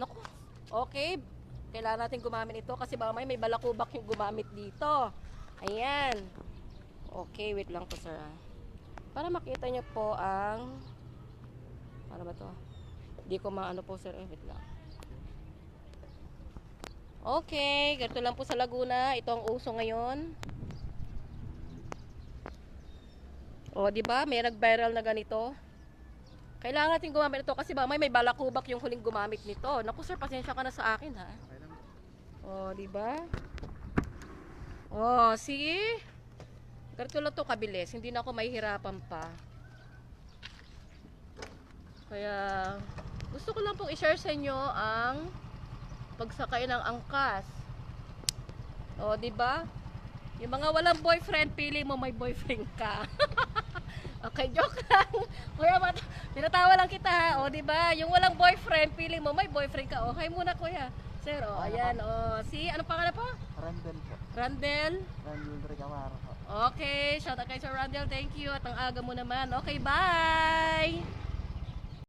Naku, okay. Kailangan natin gumamit ito kasi baka may balakubak yung gumamit dito. Ayan. Okay, wait lang po sir. Para makita nyo po ang... Ano ba to? Hindi ko maano po sir. Wait lang. Okay, ganito lang po sa Laguna. Ito ang uso ngayon. O, di ba? May nag-viral na ganito. Kailangan natin gumamit ito kasi ba may balakubak yung huling gumamit nito. Naku sir, pasensya ka na sa akin ha. O, di ba? O, see? Ganito lang to kabilis. Hindi na ako mahihirapan pa. Kaya, gusto ko lang pong i-share sa inyo ang pagsakay ng angkas. O, di ba? Yung mga walang boyfriend, pili mo may boyfriend ka. Okay, joke lang. Kuya, tinatawa lang kita ha. O, di ba? Yung walang boyfriend, pili mo may boyfriend ka. Okay muna, kuya. Sir, o, ayan. O, si, anong pangalan po? Randall po. Randall? Randall Ricamaro po. Okay, shout out kay Sir Randall. Thank you. At ang aga mo naman. Okay, bye!